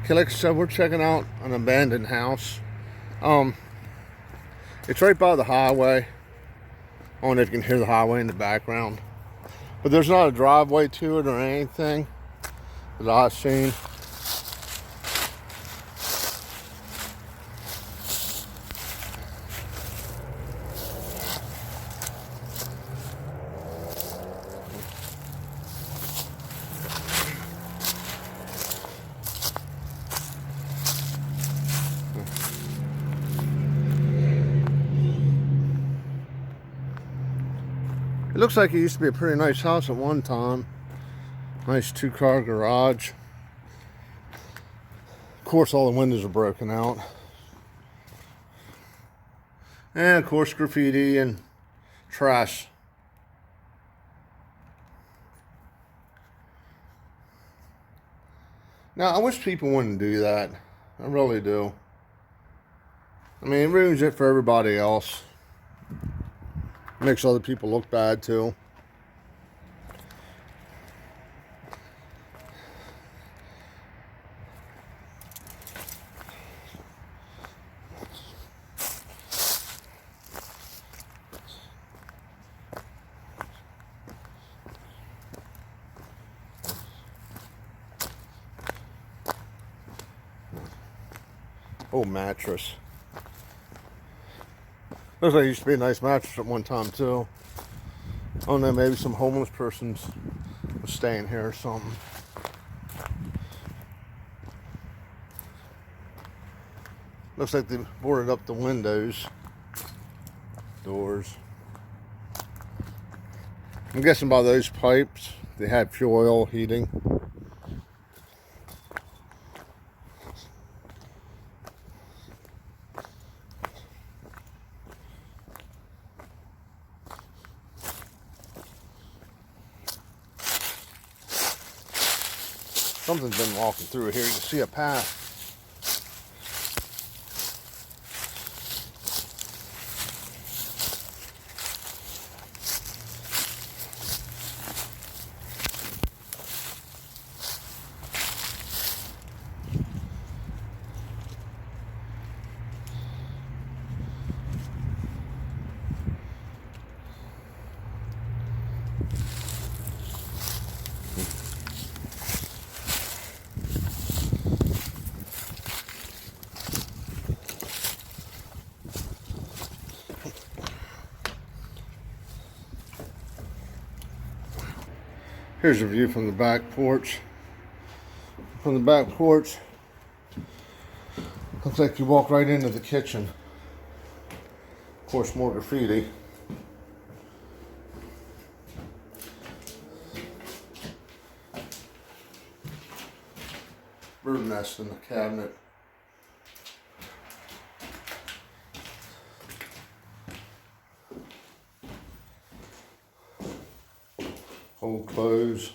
Okay, like I said, we're checking out an abandoned house. Um, it's right by the highway. I don't know if you can hear the highway in the background. But there's not a driveway to it or anything that I've seen. It looks like it used to be a pretty nice house at one time. Nice 2-car garage. Of course, all the windows are broken out. And of course, graffiti and trash. Now, I wish people wouldn't do that. I really do. I mean, it ruins it for everybody else. Makes other people look bad too. Oh, mattress. Looks like it used to be a nice mattress at one time too. I don't know, maybe some homeless persons was staying here or something. Looks like they boarded up the windows, doors. I'm guessing by those pipes they had fuel oil heating. Something's been walking through here. You can see a path. Here's a view from the back porch. From the back porch, looks like you walk right into the kitchen. Of course, more graffiti. Bird nest in the cabinet. Old clothes.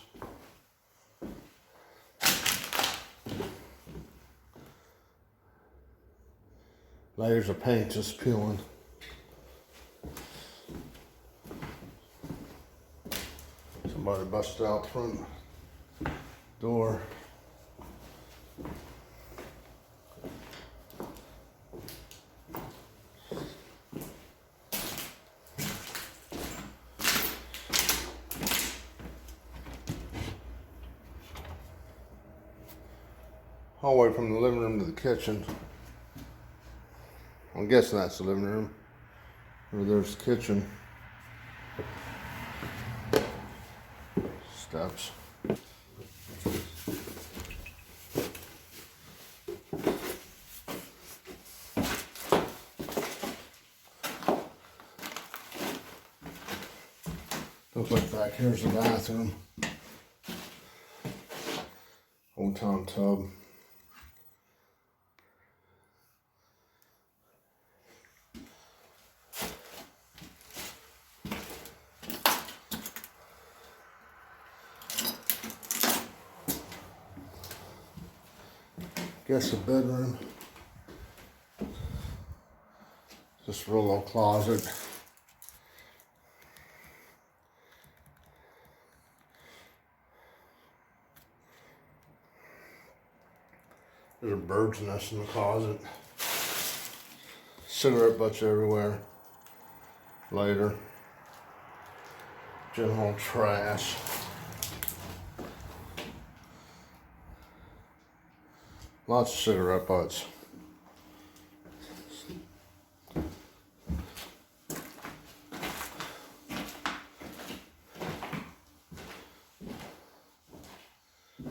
Layers of paint just peeling. Somebody busted out the front door. Hallway from the living room to the kitchen. I'm guessing that's the living room. Over there's the kitchen. Steps. Looks like back here's the bathroom. Old time tub. Guess a bedroom. Just a real little closet. There's a bird's nest in the closet. Cigarette butts everywhere. Later. General trash. Lots of cigarette butts.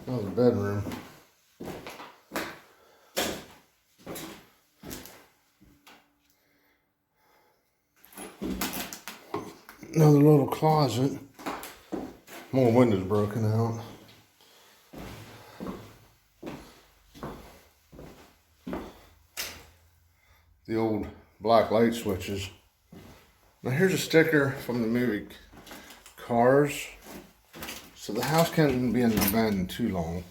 Another bedroom. Another little closet. More windows broken out. The old black light switches. Now here's a sticker from the movie Cars. So the house can't be abandoned too long.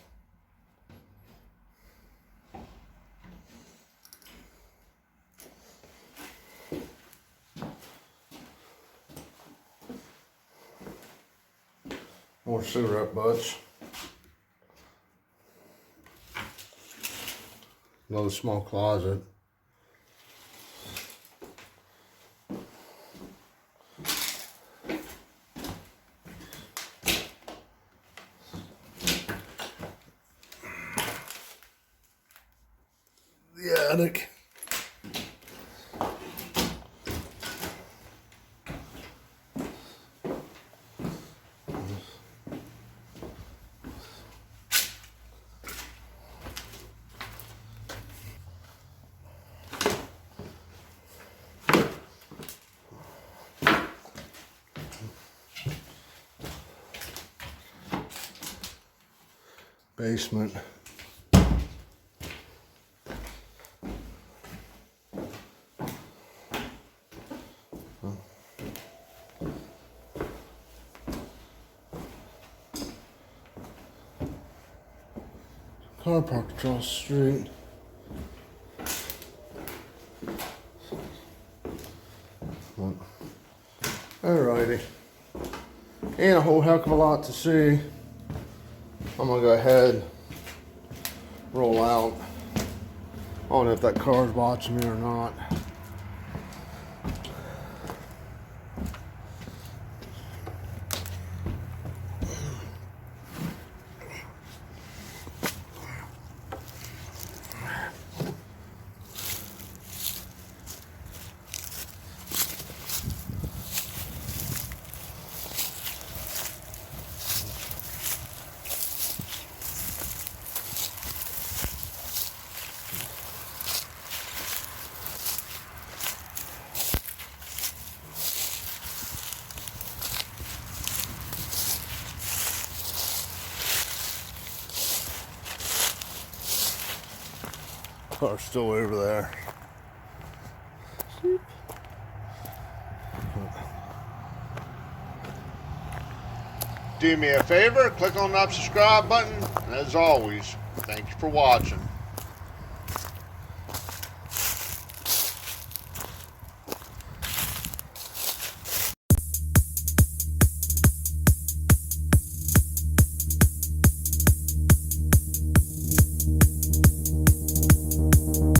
More cigarette butts. Another small closet. The attic. Basement. Car parked across the street. Alrighty. Ain't a whole heck of a lot to see. I'm gonna go ahead, roll out. I don't know if that car's watching me or not. Car's still over there. Do me a favor, click on that subscribe button, and as always, thank you for watching.